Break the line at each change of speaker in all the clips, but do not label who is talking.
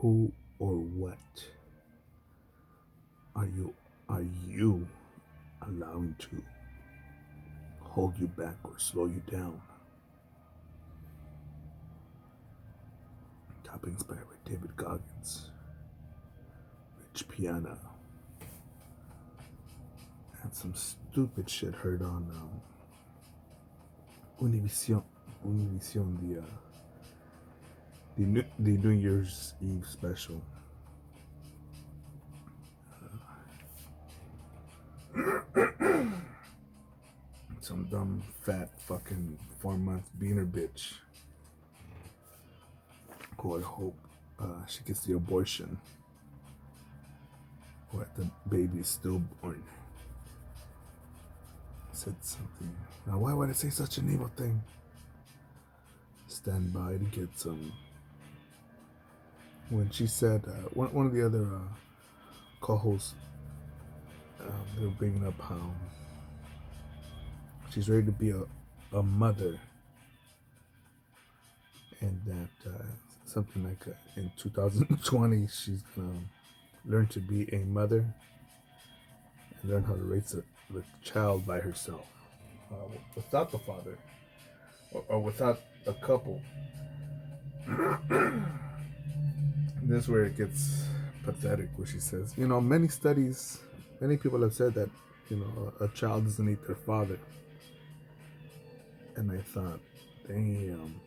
Who or what are you allowing to hold you back or slow you down? Top inspired by David Goggins, Rich Piana, and some stupid shit heard on Univision, Univision, the New Year's Eve special. Some dumb, fat, fucking 4-month beaner bitch who I hope she gets the abortion or the baby is stillborn. Said something. Now, why would I say such an evil thing? Stand by to get some. When she said, one of the other co-hosts, they were bringing up how she's ready to be a mother, and that something like in 2020 she's gonna learn to be a mother and learn how to raise the child by herself, without the father or without a couple. This is where it gets pathetic, where she says, many people have said that, a child doesn't need their father. And I thought, damn.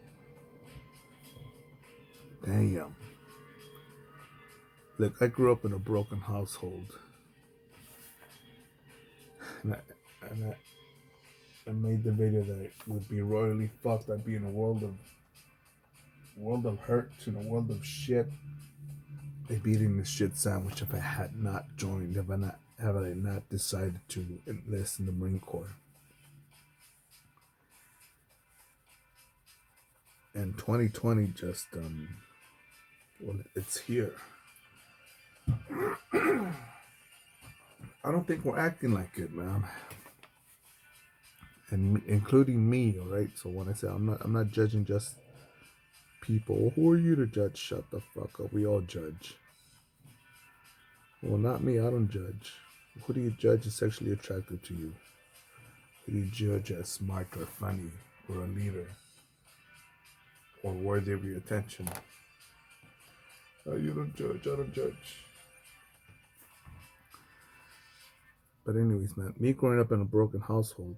Look, I grew up in a broken household. And I made the video that it would be royally fucked. I'd be in a world of hurt, in a world of shit. I'd be eating this shit sandwich if I had not joined, if I not decided to enlist in the Marine Corps. And 2020 just, it's here. I don't think we're acting like it, man. And including me, all right? So when I say I'm not judging just people. Who are you to judge? Shut the fuck up. We all judge. Well, not me. I don't judge. Who do you judge is sexually attractive to you? Who do you judge as smart or funny or a leader or worthy of your attention? You don't judge. I don't judge. But anyways, man, me growing up in a broken household,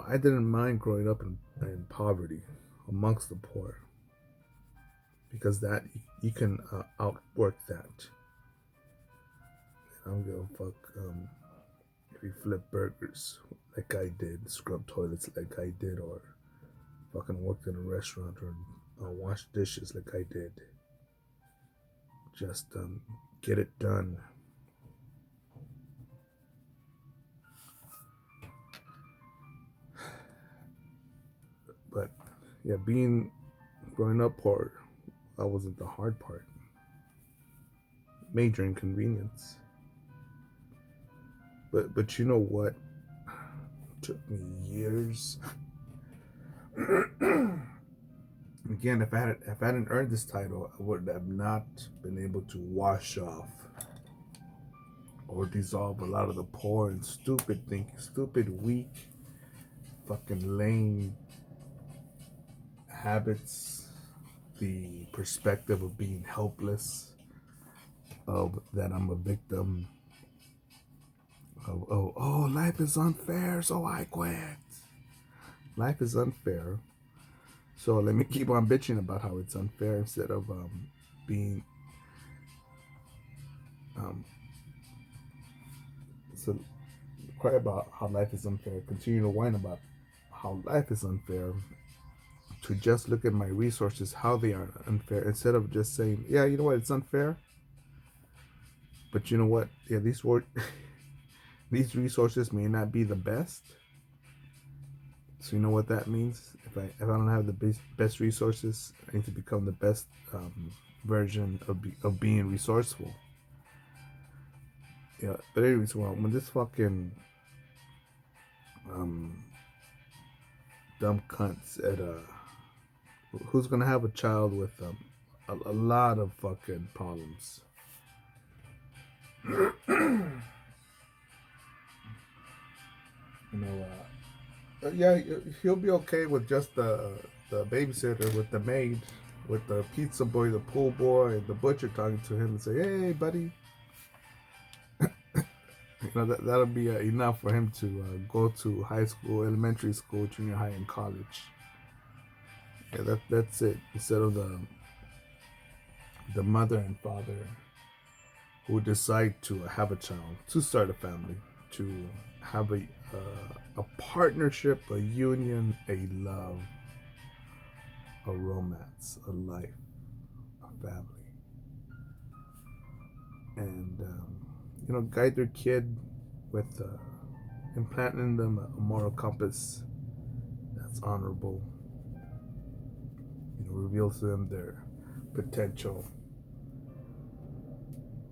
I didn't mind growing up in poverty amongst the poor, because that you can outwork that. I don't give a fuck if you flip burgers like I did, scrub toilets like I did, or fucking worked in a restaurant or wash dishes like I did. Just get it done. But yeah, growing up poor, that wasn't the hard part. Major inconvenience. But you know what? It took me years. Again, if I hadn't earned this title, I would have not been able to wash off or dissolve a lot of the poor and stupid thinking, stupid, weak, fucking lame habits, the perspective of being helpless, of that I'm a victim, of life is unfair, so I quit. Life is unfair, so let me keep on bitching about how it's unfair instead of being so cry about how life is unfair, continue to whine about how life is unfair, to just look at my resources, how they are unfair, instead of just saying, yeah, you know what, it's unfair, but you know what, yeah, these resources may not be the best. So you know what that means? If I don't have the best resources, I need to become the best version of being resourceful. Yeah, but anyways, well, when this fucking dumb cunts at who's gonna have a child with a lot of fucking problems. You know, yeah, he'll be okay with just the babysitter, with the maid, with the pizza boy, the pool boy, and the butcher talking to him and say, "Hey, buddy." You know, that'll be enough for him to go to high school, elementary school, junior high, and college. Yeah, that's it. Instead of the mother and father who decide to have a child, to start a family, to have a partnership, a union, a love, a romance, a life, a family, and you know, guide their kid with implanting in them a moral compass that's honorable. You know, reveals to them their potential,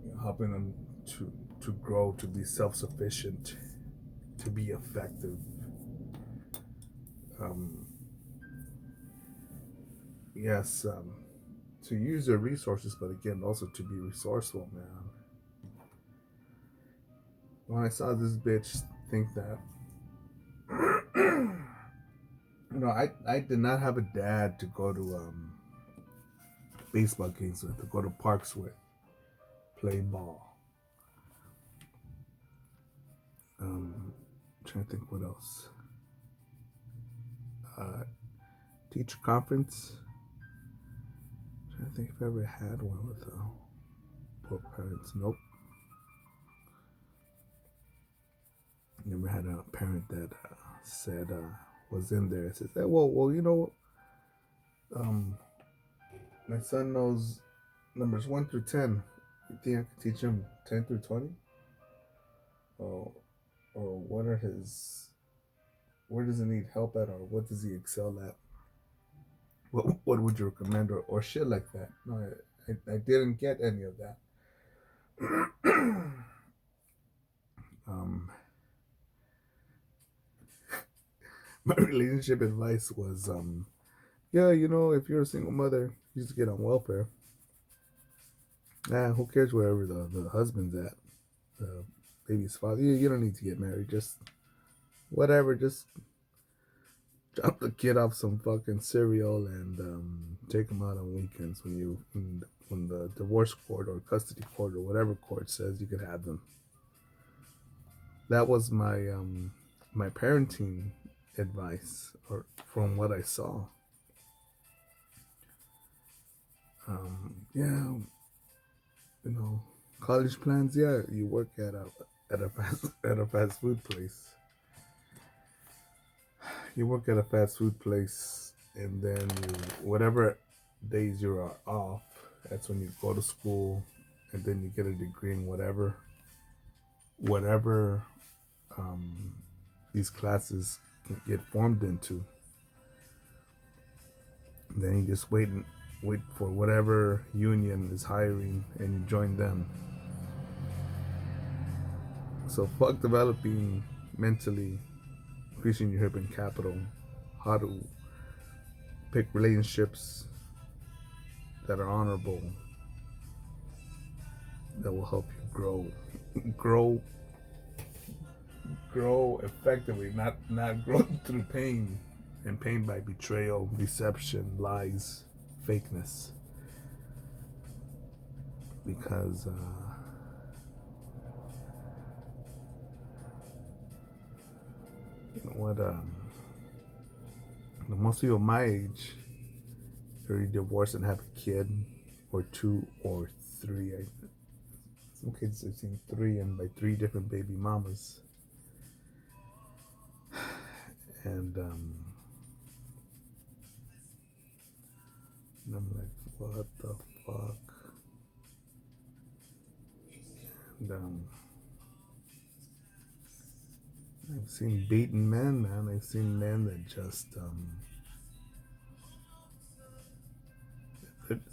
you know, helping them to grow, to be self-sufficient, to be effective. Um, yes, to use their resources, but again, also to be resourceful, man. When I saw this bitch think that, you know, I did not have a dad to go to baseball games with, to go to parks with, play ball. I'm trying to think what else. Uh, Teacher conference. I'm trying to think if I ever had one with poor parents. Nope. Never had a parent that said was in there. It says, hey, well, you know, um, my son knows numbers 1 through 10. You think I could teach him 10 through 20? Or, or what are his? Where does he need help at, or what does he excel at? What would you recommend, or shit like that? No, I didn't get any of that. um, my relationship advice was, yeah, you know, if you're a single mother, you just get on welfare. Who cares wherever the husband's at, the baby's father? You don't need to get married. Just whatever. Just drop the kid off some fucking cereal and take him out on weekends when the divorce court or custody court or whatever court says you could have them. That was my parenting advice, or from what I saw. Yeah, you know, college plans. Yeah, you work at a fast food place. You work at a fast food place, and then you, whatever days you are off, that's when you go to school, and then you get a degree in whatever um, these classes can get formed into. And then you just wait for whatever union is hiring, and you join them. So fuck developing mentally, increasing your human capital, how to pick relationships that are honorable, that will help you grow, grow effectively, not grow through pain, and pain by betrayal, deception, lies, fakeness. Because you know what, most people my age already divorced and have a kid, or two or three. Some kids have seen three, and by three different baby mamas. And I'm like, what the fuck? And I've seen beaten men, man. I've seen men that just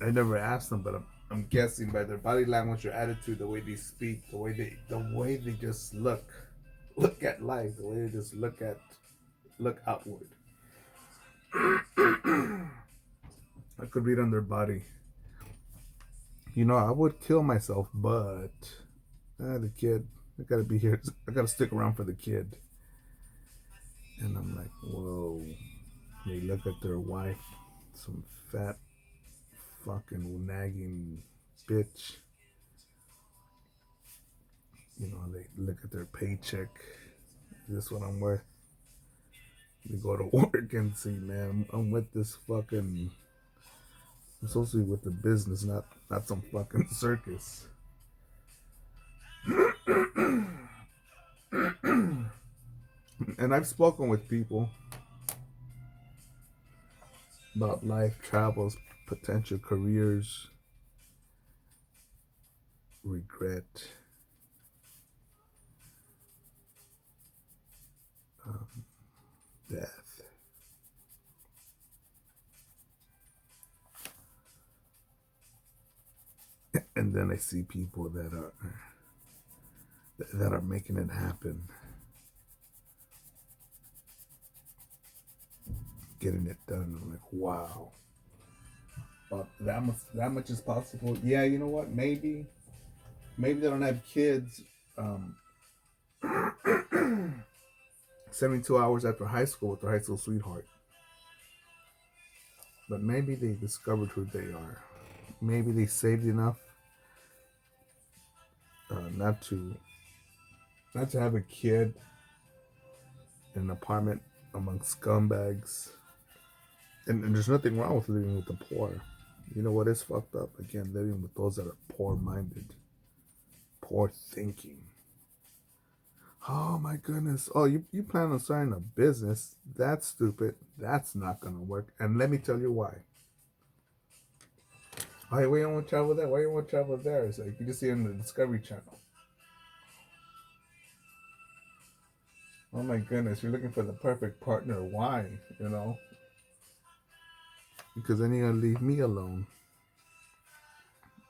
I never asked them, but I'm guessing by their body language, their attitude, the way they speak, the way they just look at life, the way they just look outward. I could read on their body. I would kill myself, but the kid, I gotta be here. I gotta stick around for the kid. And I'm like, whoa. They look at their wife, some fat fucking nagging bitch. They look at their paycheck. Is this what I'm worth? They go to work and see, man, I'm with this fucking. I'm supposed to be with the business, not some fucking circus. And I've spoken with people about life, travels, potential careers, regret, um, death. And then I see people that are making it happen, getting it done. I'm like, wow. That much is possible. Yeah, you know what? Maybe they don't have kids. Um, 72 hours after high school with their high school sweetheart. But maybe they discovered who they are. Maybe they saved enough not to have a kid in an apartment among scumbags. And there's nothing wrong with living with the poor. You know what is fucked up? Again, living with those that are poor-minded, poor thinking. Oh my goodness. Oh, you plan on starting a business? That's stupid. That's not gonna work. And let me tell you why. Why you want to travel there? Why you want to travel there? It's like you just see it on the Discovery Channel. Oh my goodness, you're looking for the perfect partner. Why? Because then you're gonna leave me alone.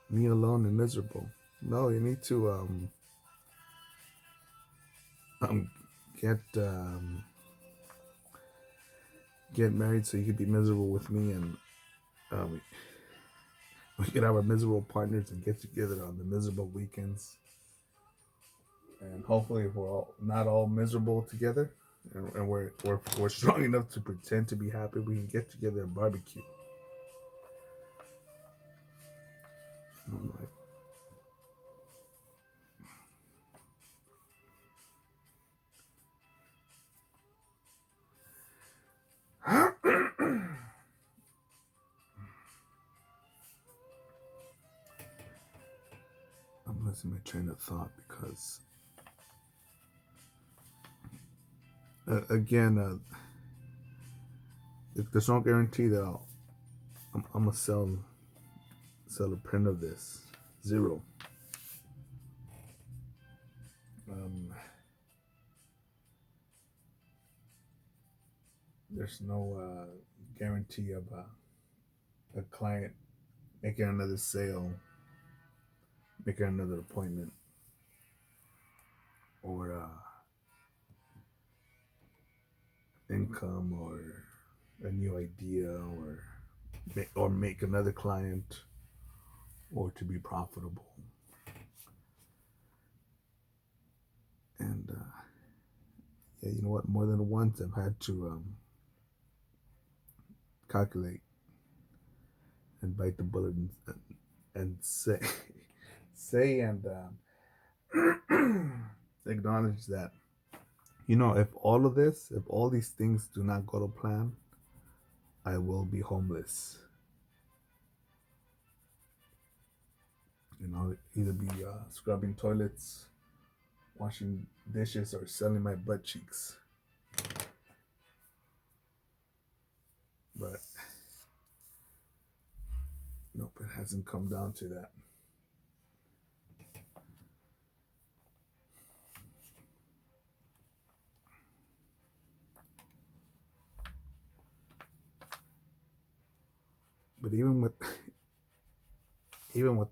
Me alone and miserable. No, you need to um get get married so you could be miserable with me, and um we could have our miserable partners and get together on the miserable weekends. And hopefully, if we're all not all miserable together, and we're strong enough to pretend to be happy, we can get together and barbecue. And I'm like, I'm losing my train of thought because, again, there's no guarantee that I'm gonna sell a print of this. Zero. Um, there's no guarantee of a client making another sale, making another appointment, or income, or a new idea, or make another client, or to be profitable. And yeah, you know what? More than once, I've had to calculate and bite the bullet and say say and acknowledge that if all these things do not go to plan, I will be homeless. Either be scrubbing toilets, washing dishes, or selling my butt cheeks. But nope, it hasn't come down to that. But even with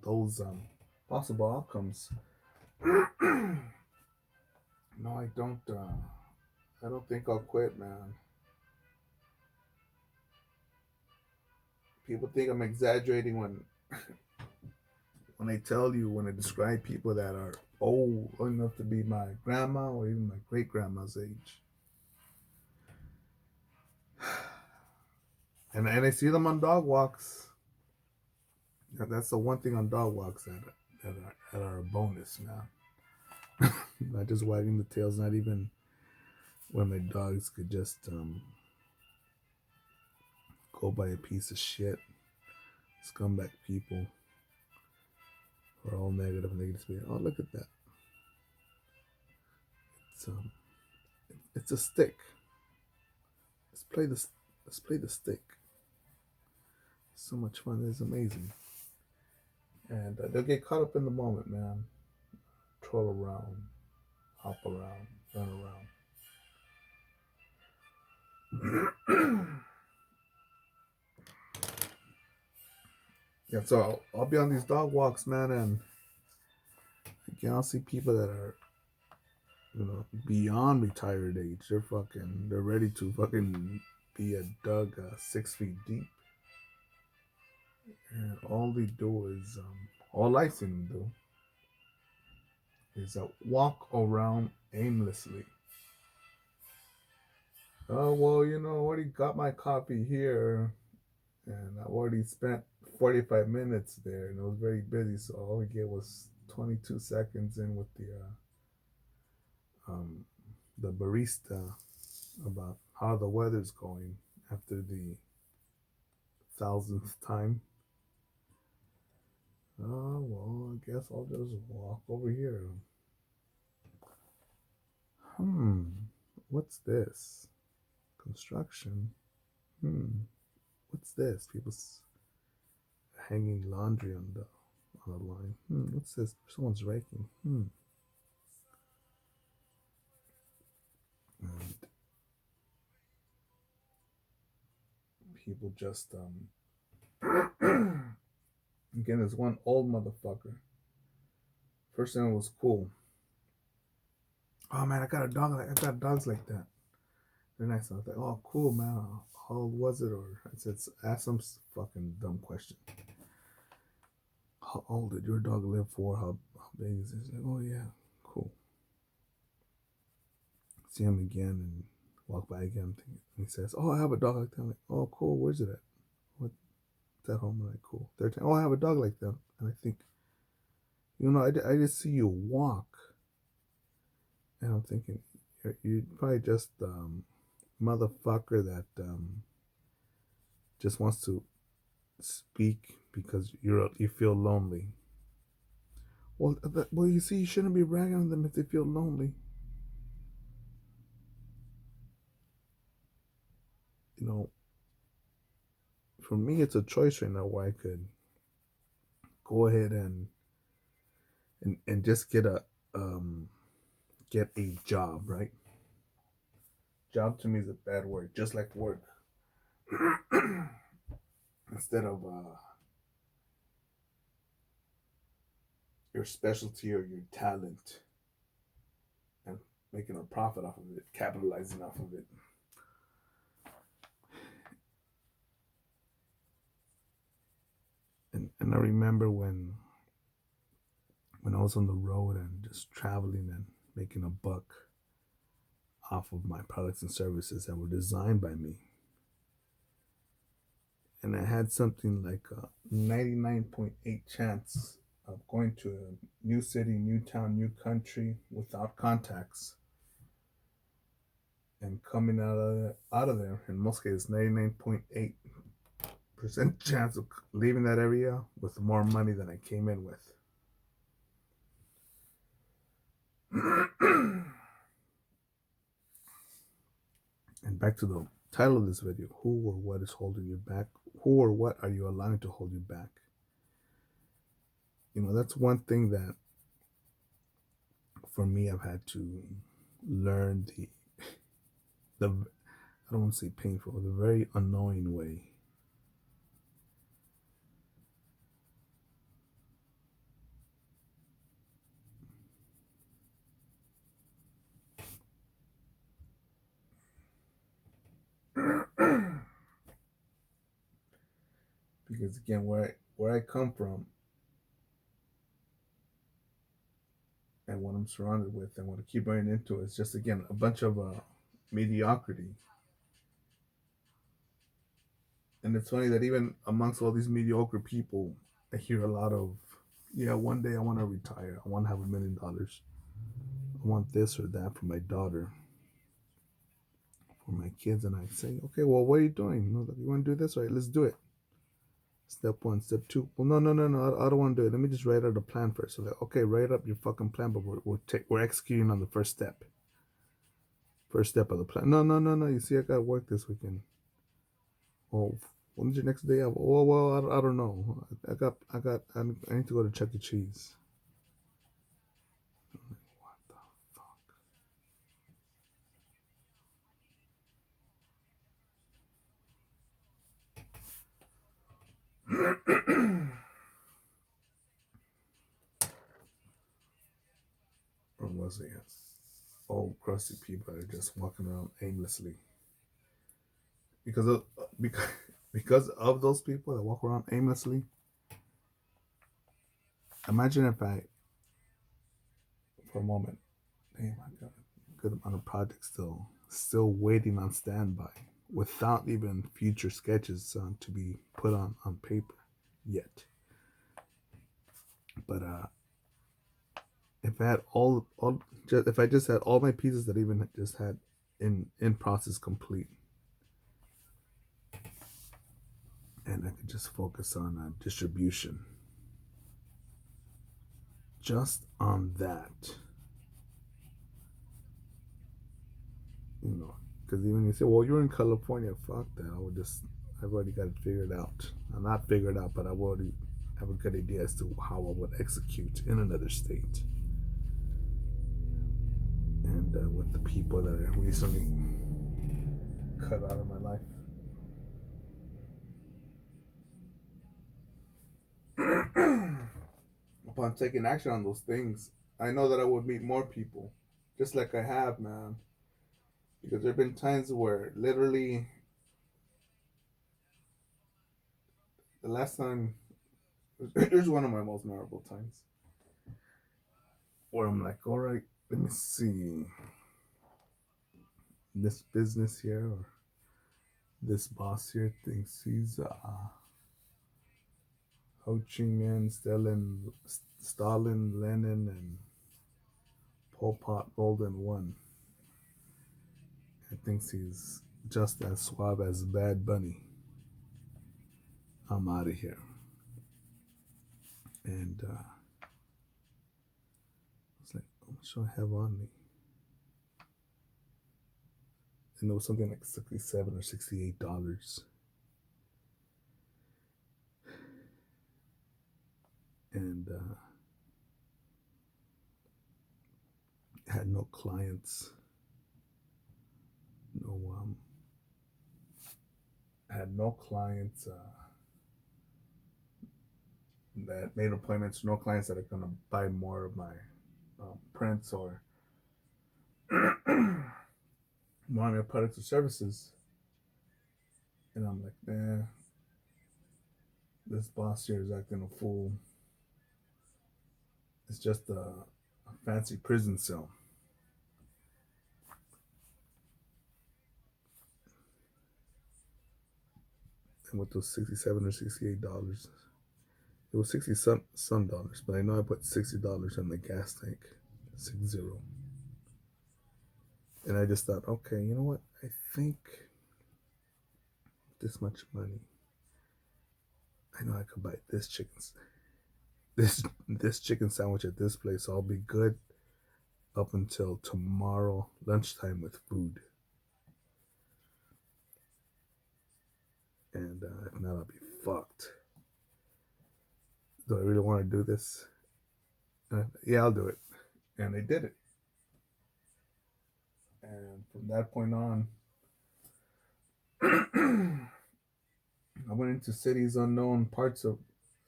those possible outcomes, no, I don't. I don't think I'll quit, man. People think I'm exaggerating when I tell you, when I describe people that are old enough to be my grandma or even my great grandma's age. And I see them on dog walks. That's the one thing on dog walks that are a bonus, man. Not just wagging the tails, not even when my dogs could just go by a piece of shit. Scumbag people who are all negative and they just be, oh, look at that. It's it's a stick. Let's play this. Let's play the stick. So much fun. It's amazing. And they'll get caught up in the moment, man. Troll around, hop around, run around. Yeah, so I'll be on these dog walks, man, and again, I'll see people that are, beyond retired age. They're ready to fucking be a dug 6 feet deep. And all they do is, all I see them do is walk around aimlessly. Oh, well, I already got my coffee here, and I already spent 45 minutes there, and it was very busy, so all we get was 22 seconds in with the barista about how the weather's going after the thousandth time. Oh, well, I guess I'll just walk over here. What's this? Construction? What's this? People hanging laundry on the line. What's this? Someone's raking. And people just again, there's one old motherfucker. First thing was cool. Oh man, I got dogs like that. They're nice. I was like, oh cool man. How old was it? Or I said, ask some fucking dumb question. How old did your dog live for? How big is it? He's like, oh yeah, cool. See him again and walk by again. And he says, oh, I have a dog like that. I'm like, oh cool, where's it at? What's at home? I'm like, cool. 13. Oh, I have a dog like that. And I think, I just see you walk. And I'm thinking, you're probably just motherfucker that just wants to speak because you feel lonely. Well, you see, you shouldn't be ragging on them if they feel lonely. For me, it's a choice right now where I could go ahead and just get a job, right? Job to me is a bad word, just like work. Instead of your specialty or your talent and making a profit off of it, capitalizing off of it. And I remember when I was on the road and just traveling and making a buck off of my products and services that were designed by me. And I had something like a 99.8 chance of going to a new city, new town, new country without contacts and coming out of there, in most cases, 99.8% chance of leaving that area with more money than I came in with. And back to the title of this video, who or what is holding you back? Who or what are you allowing to hold you back? That's one thing that for me I've had to learn the I don't want to say painful, the very annoying way. because again, where I come from and what I'm surrounded with and what I keep running into is just again a bunch of mediocrity. And it's funny that even amongst all these mediocre people, I hear a lot of, yeah, one day I want to retire. I want to have $1 million. I want this or that for my daughter, for my kids. And I say, okay, well, what are you doing? You want to do this? All right, let's do it. Step one, step two. Well, no. I don't want to do it. Let me just write out a plan first. So like, okay, write up your fucking plan, but we're executing on the first step. First step of the plan. No. You see, I got work this weekend. Oh, when's your next day off? Oh, well, I don't know. I need to go to Chuck E. Cheese. What the fuck? Or was it? Old crusty people that are just walking around aimlessly because of because because of those people that walk around aimlessly. Imagine if I, for a moment, damn, I got a good amount of projects still waiting on standby without even future sketches to be put on paper yet. But if I had if I just had all my pieces that even just had in process complete, and I could just focus on distribution, just on that, you know, because even you say, well, you're in California, fuck that. I've already got it figured out. I'm not figured out, but I've already have a good idea as to how I would execute in another state. And with the people that I recently cut out of my life. Upon taking action on those things, I know that I would meet more people, just like I have, man. Because there have been times where literally the last time, here's one of my most memorable times where I'm like, all right, let me see this business here or this boss here thinks he's Ho Chi Minh, Stalin, Lenin, and Pol Pot rolled in one. And thinks he's just as suave as Bad Bunny. I'm out of here. And I was like, how much do I have on me? And it was something like $67 or $68. And had no clients, no had no clients that made appointments, no clients that are gonna buy more of my prints or more of my products or services. And I'm like, nah, this boss here is acting a fool. It's just a fancy prison cell. And with those $67 or $68, it was 60 some dollars, but I know I put $60 in the gas tank, 60. And I just thought, okay, you know what? I think this much money, I know I could buy this chicken sandwich at this place. I'll be good up until tomorrow lunchtime with food, and if not, I'll be fucked. Do I really want to do this? Yeah, I'll do it. And they did it. And from that point on, I went into cities unknown, parts of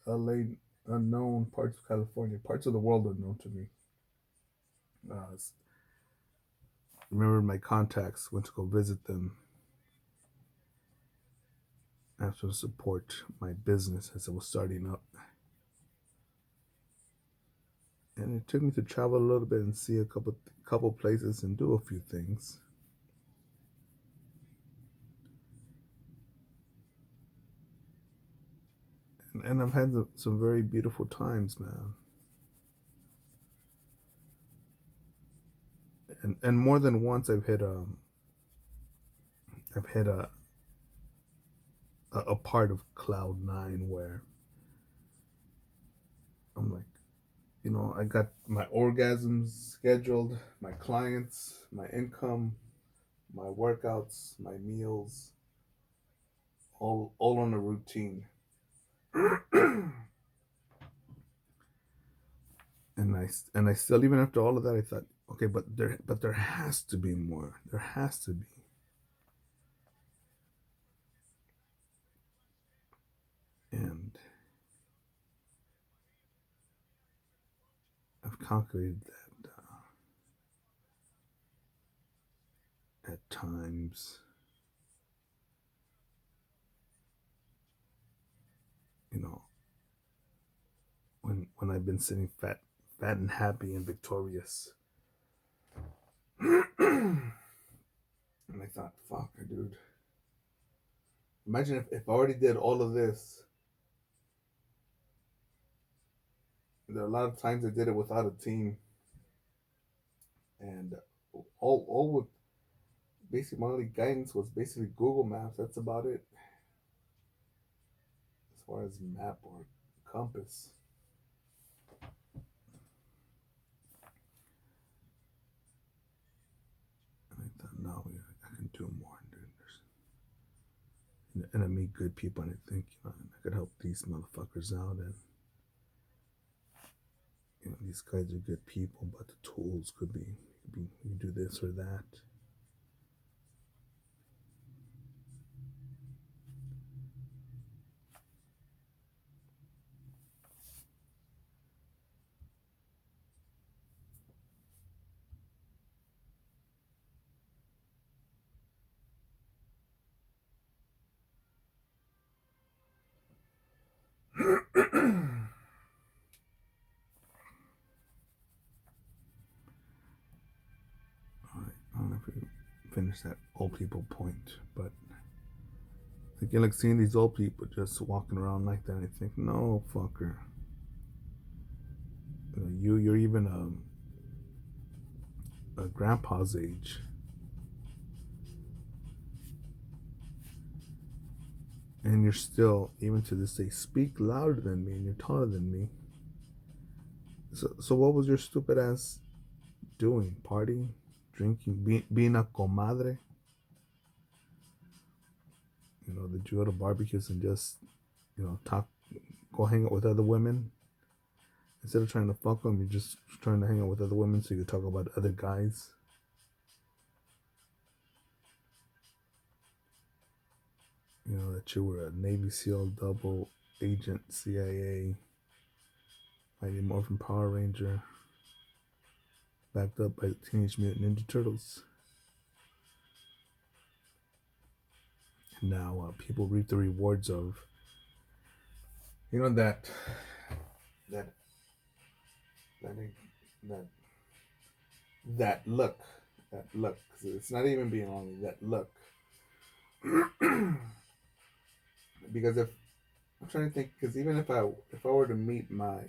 LA unknown, parts of California, parts of the world unknown to me. Uh, remember my contacts, went to go visit them. I have to support my business as it was starting up. And it took me to travel a little bit and see a couple places and do a few things. And I've had some very beautiful times, man. And more than once, I've hit a part of cloud nine where I'm like, I got my orgasms scheduled, my clients, my income, my workouts, my meals, all on a routine. And I still, even after all of that, I thought, okay, but there has to be more. There has to be. And I've calculated that at times, you know, when I've been sitting fat and happy and victorious. And I thought, fuck, dude. Imagine if I already did all of this. There are a lot of times I did it without a team, and all with basically my only guidance was basically Google Maps. That's about it as far as map or compass. And I thought, no, I can do more. And I meet good people, and I think I could help these motherfuckers out, and these guys are good people, but the tools could be you do this or that. All right, I don't know if we finish that old people point, but again, like seeing these old people just walking around like that, I think, no, fucker. You're even a grandpa's age, and you're still, even to this day, speak louder than me, and you're taller than me. So what was your stupid ass doing? Partying, drinking, being a comadre? Did you go to barbecues and just, talk, go hang out with other women? Instead of trying to fuck them, you're just trying to hang out with other women so you can talk about other guys. That you were a Navy SEAL, double agent, CIA, Mighty Morphin Power Ranger, backed up by the Teenage Mutant Ninja Turtles. And now people reap the rewards of, that that that that that look, Cause it's not even being lonely. That look, because if I'm trying to think, because even if I were to meet my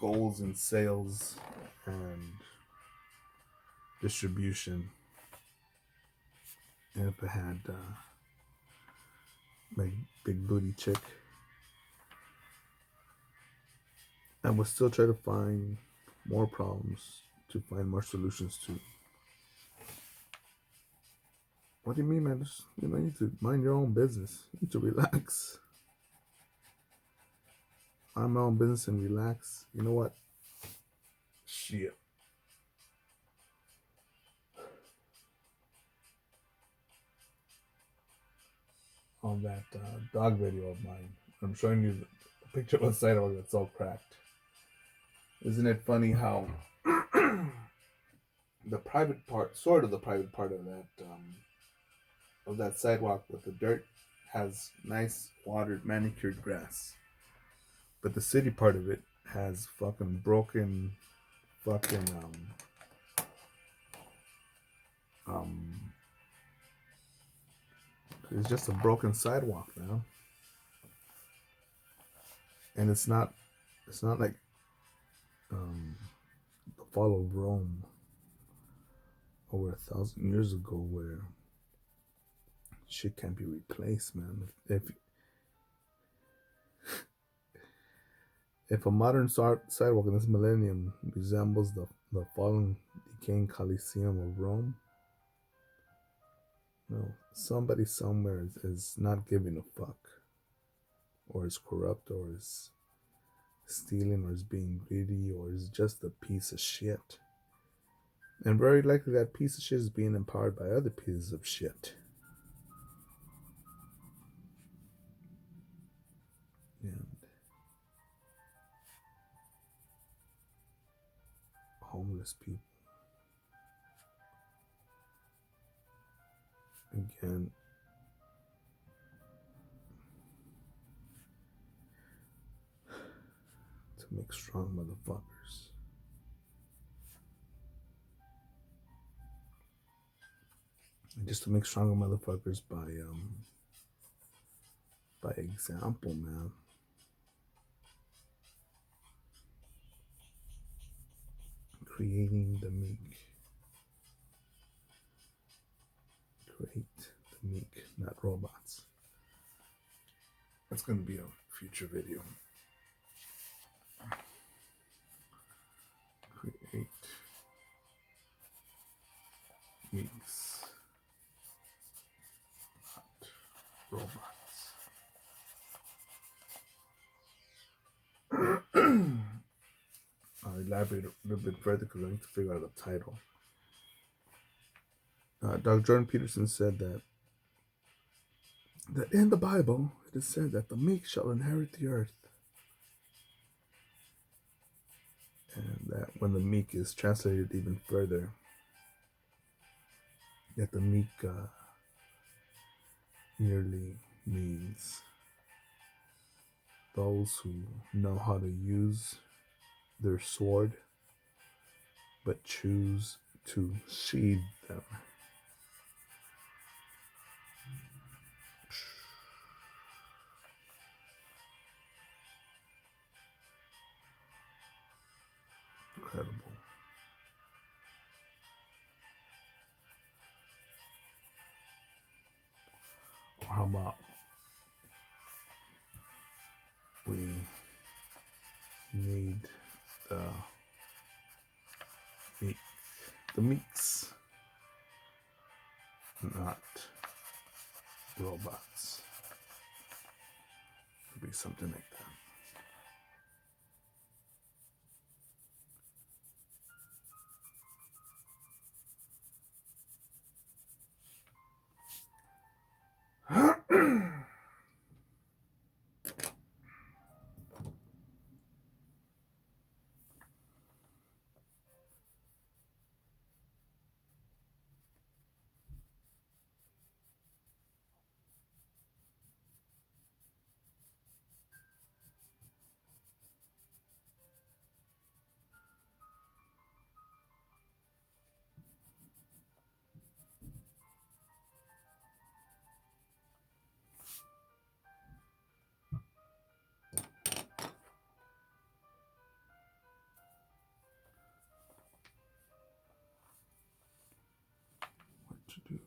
goals in sales and distribution, and if I had my big booty chick, I would still try to find more problems to find more solutions to. What do you mean, man? Just, you need to mind your own business. You need to relax. Mind my own business and relax. You know what? Shit. On that dog video of mine, I'm showing you the picture of the side of it that's all cracked. Isn't it funny how the private part, sort of the private part of that of that sidewalk with the dirt has nice watered manicured grass, but the city part of it has fucking broken fucking um it's just a broken sidewalk now. And it's not like um the fall of Rome over 1,000 years ago where shit can't be replaced, man. If a modern sidewalk in this millennium resembles the fallen, decaying Colosseum of Rome, no, somebody somewhere is not giving a fuck, or is corrupt, or is stealing, or is being greedy, or is just a piece of shit. And very likely that piece of shit is being empowered by other pieces of shit. And homeless people. Again, to make strong motherfuckers. And just to make stronger motherfuckers by example, man. Creating the meek. Create the meek, not robots. That's going to be a future video. Create meeks, not robots. I'll elaborate a little bit further because I need to figure out a title. Dr. Jordan Peterson said that in the Bible it is said that the meek shall inherit the earth, and that when the meek is translated even further, that the meek merely means those who know how to use their sword but choose to sheathe them. Incredible. How about we need the meeks, not robots. It'd be something like that. What to do?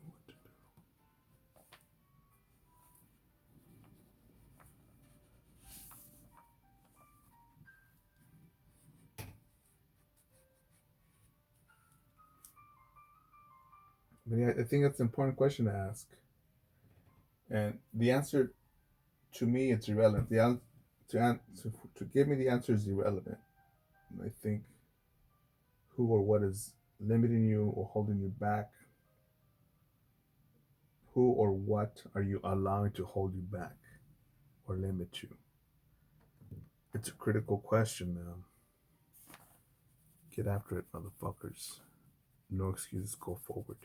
But yeah, I think that's an important question to ask. And the answer, to me, it's irrelevant. To give me the answer is irrelevant. I think who or what is limiting you or holding you back? Who or what are you allowing to hold you back or limit you? It's a critical question, man. Get after it, motherfuckers. No excuses, go forward.